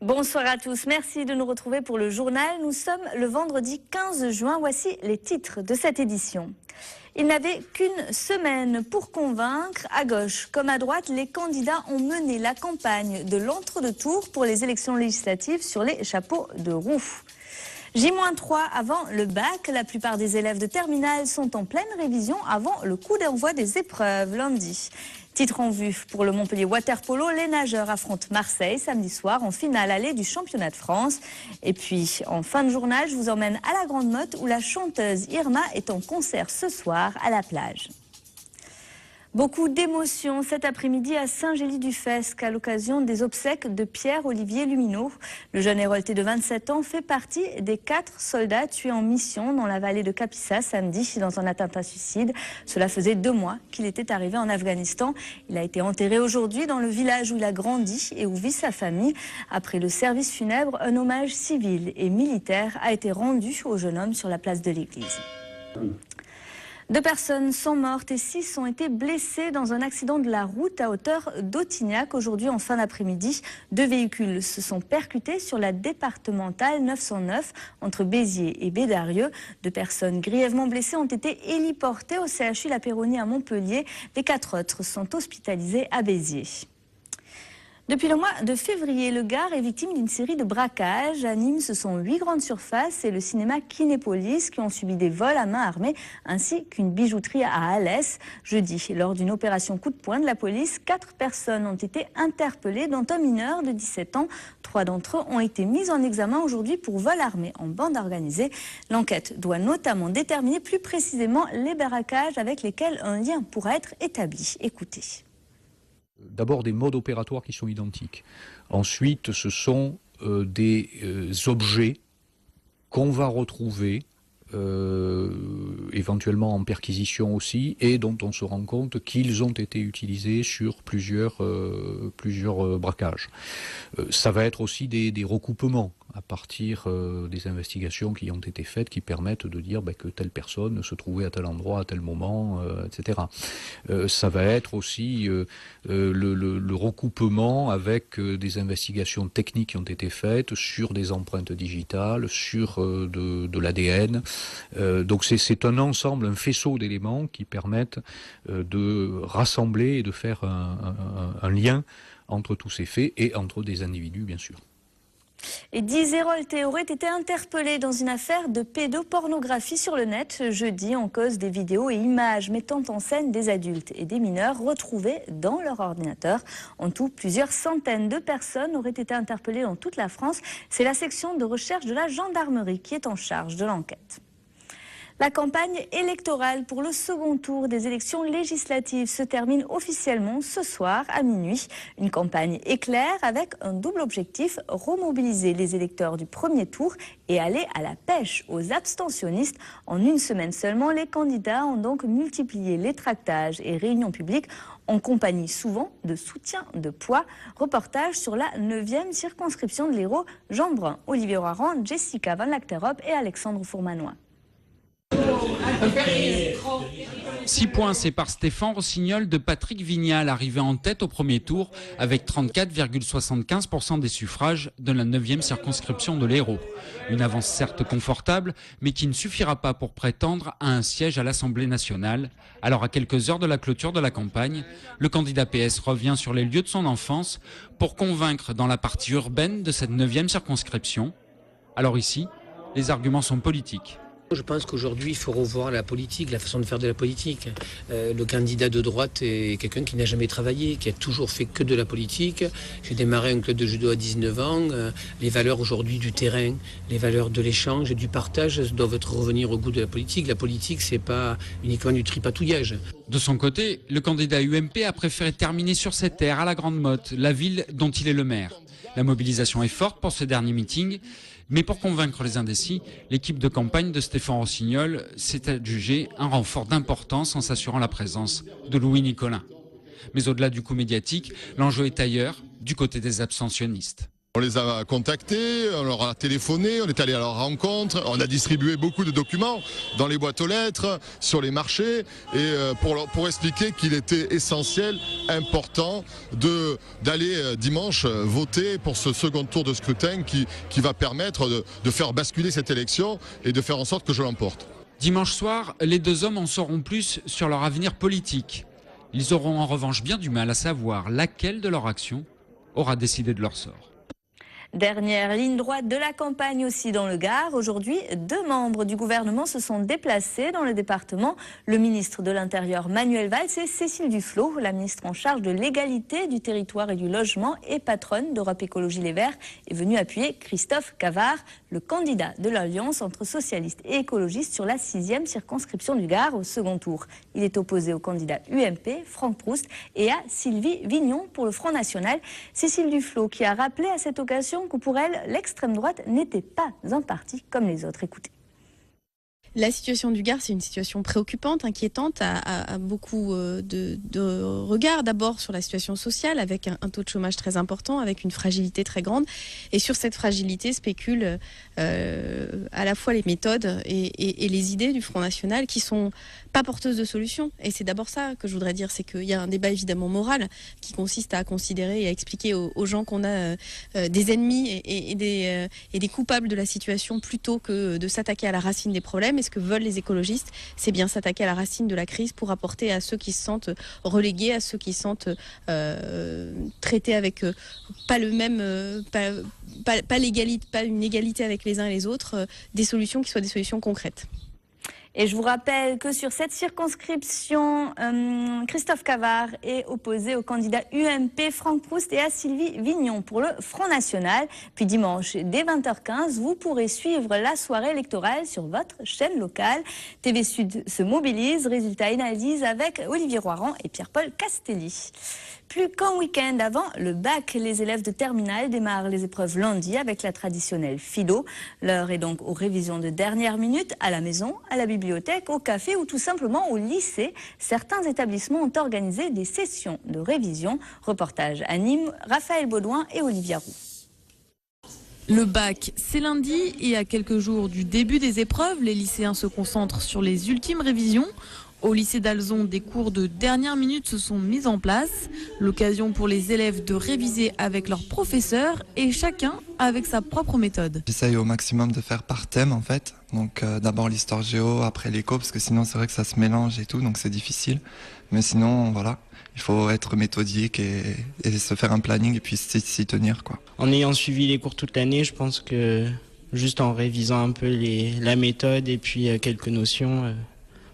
Bonsoir à tous, merci de nous retrouver pour le journal. Nous sommes le vendredi 15 juin, voici les titres de cette édition. Il n'avait qu'une semaine pour convaincre. À gauche comme à droite, les candidats ont mené la campagne de l'entre-deux-tours pour les élections législatives sur les chapeaux de roue. J-3 avant le bac, la plupart des élèves de terminale sont en pleine révision avant le coup d'envoi des épreuves lundi. Titre en vue pour le Montpellier Waterpolo, les nageurs affrontent Marseille samedi soir en finale allée du championnat de France. Et puis en fin de journal, je vous emmène à la Grande Motte où la chanteuse Irma est en concert ce soir à la plage. Beaucoup d'émotions cet après-midi à Saint-Gély-du-Fesque à l'occasion des obsèques de Pierre-Olivier Lumineau. Le jeune hérolté de 27 ans fait partie des 4 soldats tués en mission dans la vallée de Kapisa samedi dans un attentat suicide. Cela faisait 2 mois qu'il était arrivé en Afghanistan. Il a été enterré aujourd'hui dans le village où il a grandi et où vit sa famille. Après le service funèbre, un hommage civil et militaire a été rendu au jeune homme sur la place de l'église. 2 personnes sont mortes et 6 ont été blessées dans un accident de la route à hauteur d'Autignac. Aujourd'hui, en fin d'après-midi, 2 véhicules se sont percutés sur la départementale 909 entre Béziers et Bédarieux. 2 personnes grièvement blessées ont été héliportées au CHU La Péronie à Montpellier. Les 4 autres sont hospitalisées à Béziers. Depuis le mois de février, le Gard est victime d'une série de braquages. À Nîmes, ce sont 8 grandes surfaces et le cinéma Kinépolis qui ont subi des vols à main armée, ainsi qu'une bijouterie à Alès. Jeudi, lors d'une opération coup de poing de la police, 4 personnes ont été interpellées, dont un mineur de 17 ans. 3 d'entre eux ont été mis en examen aujourd'hui pour vol armé en bande organisée. L'enquête doit notamment déterminer plus précisément les braquages avec lesquels un lien pourra être établi. Écoutez. D'abord des modes opératoires qui sont identiques. Ensuite, ce sont des objets qu'on va retrouver éventuellement en perquisition aussi et dont on se rend compte qu'ils ont été utilisés sur plusieurs braquages. Ça va être aussi des recoupements à partir des investigations qui ont été faites qui permettent de dire que telle personne se trouvait à tel endroit, à tel moment, etc. Ça va être aussi le recoupement avec des investigations techniques qui ont été faites sur des empreintes digitales, sur de l'ADN. Donc c'est un ensemble, un faisceau d'éléments qui permettent de rassembler et de faire un lien entre tous ces faits et entre des individus, bien sûr. Et 10 héroltés auraient été interpellés dans une affaire de pédopornographie sur le net jeudi en cause des vidéos et images mettant en scène des adultes et des mineurs retrouvés dans leur ordinateur. En tout, plusieurs centaines de personnes auraient été interpellées dans toute la France. C'est la section de recherche de la gendarmerie qui est en charge de l'enquête. La campagne électorale pour le second tour des élections législatives se termine officiellement ce soir à minuit. Une campagne éclair avec un double objectif, remobiliser les électeurs du premier tour et aller à la pêche aux abstentionnistes. En une semaine seulement, les candidats ont donc multiplié les tractages et réunions publiques en compagnie souvent de soutien de poids. Reportage sur la 9e circonscription de l'Hérault, Jean Brun, Olivier Roiran, Jessica Van Lacterop et Alexandre Fourmanois. 6 points séparent Stéphane Rossignol de Patrick Vignal, arrivé en tête au premier tour avec 34,75% des suffrages de la 9e circonscription de l'Hérault. Une avance certes confortable, mais qui ne suffira pas pour prétendre à un siège à l'Assemblée nationale. Alors à quelques heures de la clôture de la campagne, le candidat PS revient sur les lieux de son enfance pour convaincre dans la partie urbaine de cette 9e circonscription. Alors ici, les arguments sont politiques. Je pense qu'aujourd'hui, il faut revoir la politique, la façon de faire de la politique. Le candidat de droite est quelqu'un qui n'a jamais travaillé, qui a toujours fait que de la politique. J'ai démarré un club de judo à 19 ans. Les valeurs aujourd'hui du terrain, les valeurs de l'échange et du partage doivent revenir au goût de la politique. La politique, c'est pas uniquement du tripatouillage. De son côté, le candidat UMP a préféré terminer sur ses terres à la Grande Motte, la ville dont il est le maire. La mobilisation est forte pour ce dernier meeting. Mais pour convaincre les indécis, l'équipe de campagne de Stéphane Rossignol s'est adjugée un renfort d'importance en s'assurant la présence de Louis Nicolin. Mais au-delà du coup médiatique, l'enjeu est ailleurs, du côté des abstentionnistes. On les a contactés, on leur a téléphoné, on est allé à leur rencontre, on a distribué beaucoup de documents dans les boîtes aux lettres, sur les marchés, et pour expliquer qu'il était essentiel, important d'aller dimanche voter pour ce second tour de scrutin qui va permettre de faire basculer cette élection et de faire en sorte que je l'emporte. Dimanche soir, les deux hommes en sauront plus sur leur avenir politique. Ils auront en revanche bien du mal à savoir laquelle de leurs actions aura décidé de leur sort. Dernière ligne droite de la campagne aussi dans le Gard. Aujourd'hui, 2 membres du gouvernement se sont déplacés dans le département. Le ministre de l'Intérieur Manuel Valls et Cécile Duflot, la ministre en charge de l'égalité du territoire et du logement et patronne d'Europe Écologie Les Verts, est venue appuyer Christophe Cavard, le candidat de l'Alliance entre socialistes et écologistes sur la 6e circonscription du Gard au second tour. Il est opposé au candidat UMP, Franck Proust, et à Sylvie Vignon pour le Front National. Cécile Duflot qui a rappelé à cette occasion que pour elle, l'extrême droite n'était pas un parti comme les autres. Écoutez. La situation du Gard, c'est une situation préoccupante, inquiétante, à beaucoup de regards. D'abord sur la situation sociale, avec un taux de chômage très important, avec une fragilité très grande. Et sur cette fragilité spéculent à la fois les méthodes et les idées du Front National qui sont pas porteuses de solutions. Et c'est d'abord ça que je voudrais dire, c'est qu'il y a un débat évidemment moral qui consiste à considérer et à expliquer aux gens qu'on a des ennemis et des coupables de la situation plutôt que de s'attaquer à la racine des problèmes. Et ce que veulent les écologistes, c'est bien s'attaquer à la racine de la crise pour apporter à ceux qui se sentent relégués, à ceux qui se sentent traités avec pas le même, pas l'égalité, pas une égalité avec les uns et les autres, des solutions qui soient des solutions concrètes. Et je vous rappelle que sur cette circonscription, Christophe Cavard est opposé au candidat UMP Franck Proust et à Sylvie Vignon pour le Front National. Puis dimanche, dès 20h15, vous pourrez suivre la soirée électorale sur votre chaîne locale. TV Sud se mobilise, résultat et analyse avec Olivier Roiran et Pierre-Paul Castelli. Plus qu'un week-end avant le bac, les élèves de terminale démarrent les épreuves lundi avec la traditionnelle philo. L'heure est donc aux révisions de dernière minute à la maison, à la bibliothèque, au café ou tout simplement au lycée. Certains établissements ont organisé des sessions de révision. Reportage à Nîmes, Raphaël Baudouin et Olivia Roux. Le bac, c'est lundi et à quelques jours du début des épreuves, les lycéens se concentrent sur les ultimes révisions. Au lycée d'Alzon, des cours de dernière minute se sont mis en place. L'occasion pour les élèves de réviser avec leurs professeurs et chacun avec sa propre méthode. J'essaye au maximum de faire par thème en fait. Donc d'abord l'histoire géo, après l'éco, parce que sinon c'est vrai que ça se mélange et tout, donc c'est difficile. Mais sinon, voilà, il faut être méthodique et se faire un planning et puis s'y tenir, quoi. En ayant suivi les cours toute l'année, je pense que juste en révisant un peu la méthode et puis quelques notions,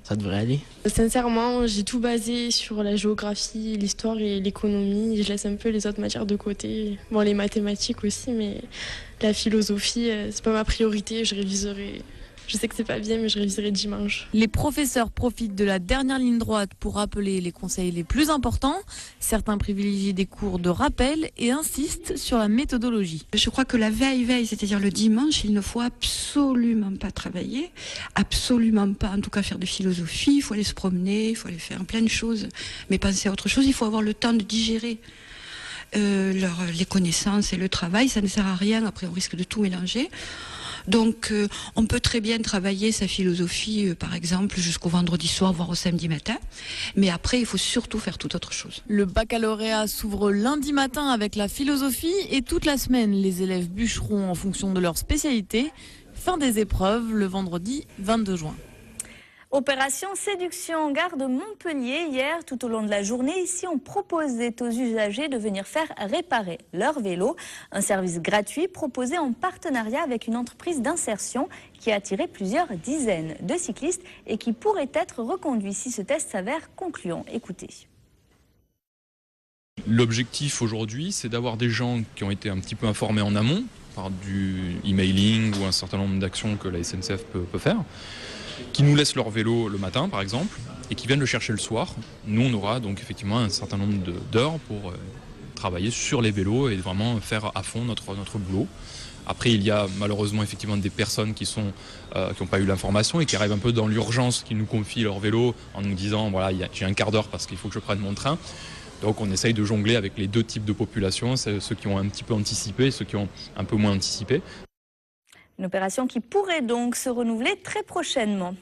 ça devrait aller. Sincèrement, j'ai tout basé sur la géographie, l'histoire et l'économie. Je laisse un peu les autres matières de côté. Bon, les mathématiques aussi, mais la philosophie, c'est pas ma priorité. Je réviserai. Je sais que c'est pas bien, mais je réviserai dimanche. Les professeurs profitent de la dernière ligne droite pour rappeler les conseils les plus importants. Certains privilégient des cours de rappel et insistent sur la méthodologie. Je crois que la veille, c'est-à-dire le dimanche, il ne faut absolument pas travailler, absolument pas, en tout cas faire de philosophie. Il faut aller se promener, il faut aller faire plein de choses, mais penser à autre chose. Il faut avoir le temps de digérer les connaissances et le travail. Ça ne sert à rien. Après, on risque de tout mélanger. Donc on peut très bien travailler sa philosophie, par exemple, jusqu'au vendredi soir, voire au samedi matin. Mais après, il faut surtout faire toute autre chose. Le baccalauréat s'ouvre lundi matin avec la philosophie et toute la semaine, les élèves bûcheront en fonction de leur spécialité. Fin des épreuves le vendredi 22 juin. Opération séduction gare de Montpellier. Hier, tout au long de la journée, ici, on proposait aux usagers de venir faire réparer leur vélo. Un service gratuit proposé en partenariat avec une entreprise d'insertion qui a attiré plusieurs dizaines de cyclistes et qui pourrait être reconduit si ce test s'avère concluant. Écoutez. L'objectif aujourd'hui, c'est d'avoir des gens qui ont été un petit peu informés en amont par du emailing ou un certain nombre d'actions que la SNCF peut faire, qui nous laissent leur vélo le matin par exemple et qui viennent le chercher le soir. Nous on aura donc effectivement un certain nombre d'heures pour travailler sur les vélos et vraiment faire à fond notre boulot. Après il y a malheureusement effectivement des personnes qui n'ont pas eu l'information et qui arrivent un peu dans l'urgence, qui nous confient leur vélo en nous disant voilà j'ai un quart d'heure parce qu'il faut que je prenne mon train. Donc on essaye de jongler avec les deux types de populations, ceux qui ont un petit peu anticipé et ceux qui ont un peu moins anticipé. Une opération qui pourrait donc se renouveler très prochainement.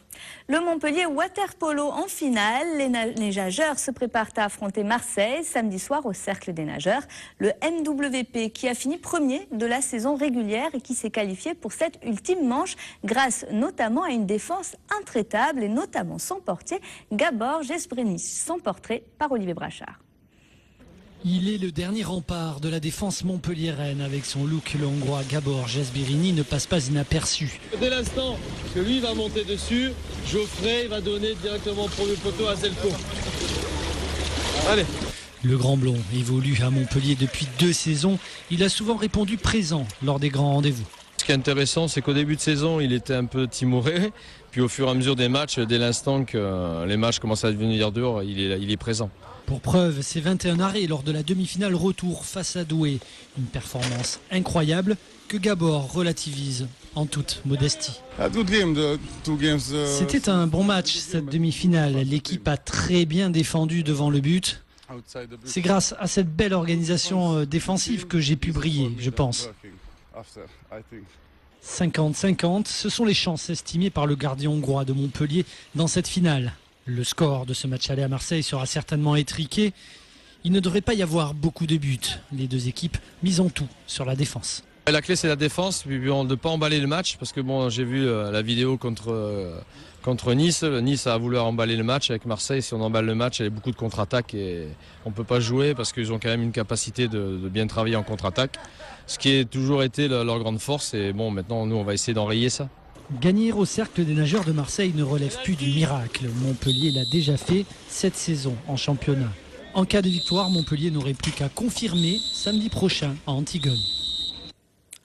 Le Montpellier Waterpolo en finale. Les nageurs se préparent à affronter Marseille samedi soir au Cercle des Nageurs. Le MWP qui a fini premier de la saison régulière et qui s'est qualifié pour cette ultime manche grâce notamment à une défense intraitable et notamment son portier Gabor Jesbrenic. Son portrait par Olivier Brachard. Il est le dernier rempart de la défense montpelliéraine. Avec son look, le Hongrois Gabor Jesbrenic ne passe pas inaperçu. Dès l'instant que lui va monter dessus, Geoffrey va donner directement au premier poteau à Zelko. Allez. Le Grand Blond évolue à Montpellier depuis 2 saisons. Il a souvent répondu présent lors des grands rendez-vous. Ce qui est intéressant, c'est qu'au début de saison, il était un peu timoré. Puis au fur et à mesure des matchs, dès l'instant que les matchs commencent à devenir durs, il est présent. Pour preuve, ses 21 arrêts lors de la demi-finale retour face à Douai. Une performance incroyable que Gabor relativise en toute modestie. C'était un bon match cette demi-finale. L'équipe a très bien défendu devant le but. C'est grâce à cette belle organisation défensive que j'ai pu briller, je pense. 50-50, ce sont les chances estimées par le gardien hongrois de Montpellier dans cette finale. Le score de ce match aller à Marseille sera certainement étriqué. Il ne devrait pas y avoir beaucoup de buts. Les deux équipes misent tout sur la défense. La clé, c'est la défense, puis de ne pas emballer le match, parce que bon, j'ai vu la vidéo contre Nice. Nice a voulu emballer le match avec Marseille. Si on emballe le match, il y a beaucoup de contre-attaques et on ne peut pas jouer parce qu'ils ont quand même une capacité de bien travailler en contre-attaque. Ce qui a toujours été leur grande force. Et bon, maintenant, nous, on va essayer d'enrayer ça. Gagner au Cercle des Nageurs de Marseille ne relève plus du miracle. Montpellier l'a déjà fait cette saison en championnat. En cas de victoire, Montpellier n'aurait plus qu'à confirmer samedi prochain à Antigone.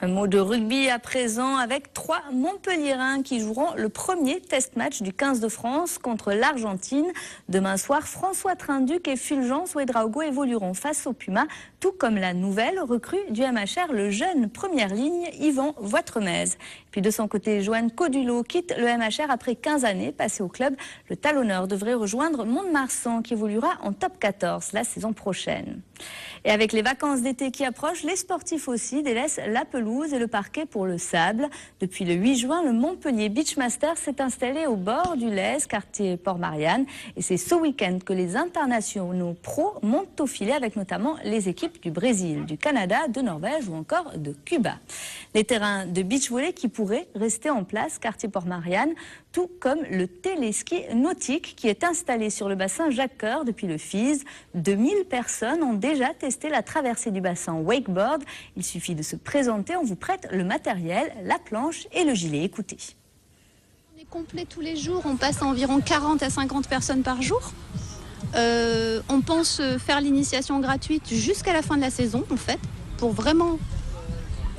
Un mot de rugby à présent avec 3 Montpelliérains qui joueront le premier test match du 15 de France contre l'Argentine. Demain soir, François Trinduc et Fulgence Ouedraogo évolueront face aux Pumas, tout comme la nouvelle recrue du MHR, le jeune première ligne Yvan Voitremez. Puis de son côté, Joanne Codulot quitte le MHR après 15 années passées au club. Le talonneur devrait rejoindre Mont-de-Marsan qui évoluera en top 14 la saison prochaine. Et avec les vacances d'été qui approchent, les sportifs aussi délaissent la pelouse et le parquet pour le sable. Depuis le 8 juin, le Montpellier Beachmaster s'est installé au bord du Lez, quartier Port-Marianne. Et c'est ce week-end que les internationaux pros montent au filet avec notamment les équipes du Brésil, du Canada, de Norvège ou encore de Cuba. Les terrains de beach volley qui pourraient rester en place, quartier Port-Marianne, tout comme le téléski nautique qui est installé sur le bassin Jacques-Cœur depuis le FIS. 2000 personnes ont déjà testé la traversée du bassin wakeboard. Il suffit de se présenter, on vous prête le matériel, la planche et le gilet. Écoutez. On est complet tous les jours, on passe à environ 40 à 50 personnes par jour. On pense faire l'initiation gratuite jusqu'à la fin de la saison, en fait, pour vraiment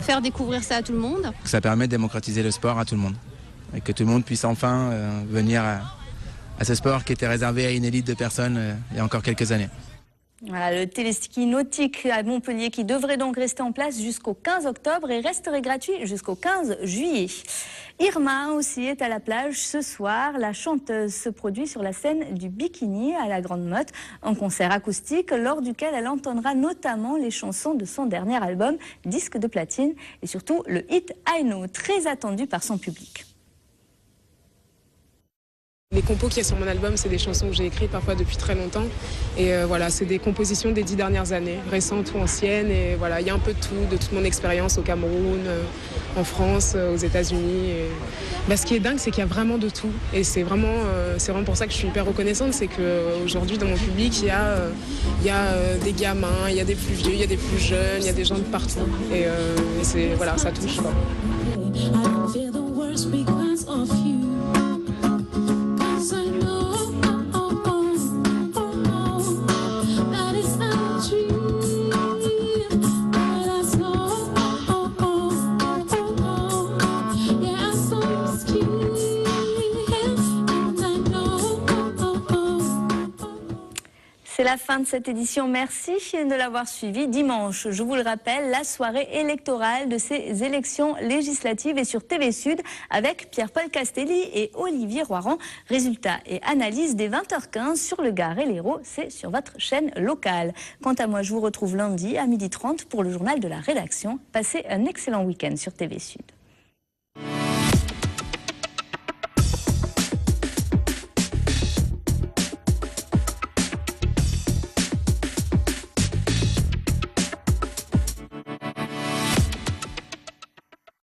faire découvrir ça à tout le monde. Ça permet de démocratiser le sport à tout le monde. Et que tout le monde puisse enfin venir à ce sport qui était réservé à une élite de personnes il y a encore quelques années. Voilà, le téléski nautique à Montpellier qui devrait donc rester en place jusqu'au 15 octobre et resterait gratuit jusqu'au 15 juillet. Irma aussi est à la plage ce soir. La chanteuse se produit sur la scène du Bikini à la Grande Motte, un concert acoustique lors duquel elle entonnera notamment les chansons de son dernier album, disque de platine, et surtout le hit I Know, très attendu par son public. Les compos qu'il y a sur mon album, c'est des chansons que j'ai écrites parfois depuis très longtemps. Et voilà, c'est des compositions des 10 dernières années, récentes ou anciennes. Et voilà, il y a un peu de tout, de toute mon expérience au Cameroun, en France, aux États-Unis. Et... ce qui est dingue, c'est qu'il y a vraiment de tout. Et c'est vraiment pour ça que je suis hyper reconnaissante. C'est qu'aujourd'hui, dans mon public, il y a des gamins, il y a des plus vieux, il y a des plus jeunes, il y a des gens de partout. Et voilà, ça touche. Quoi. C'est C'est la fin de cette édition. Merci de l'avoir suivi. Dimanche, je vous le rappelle, la soirée électorale de ces élections législatives est sur TV Sud avec Pierre-Paul Castelli et Olivier Roiran. Résultats et analyse dès 20h15 sur le Gard et l'Hérault. C'est sur votre chaîne locale. Quant à moi, je vous retrouve lundi à 12h30 pour le journal de la rédaction. Passez un excellent week-end sur TV Sud.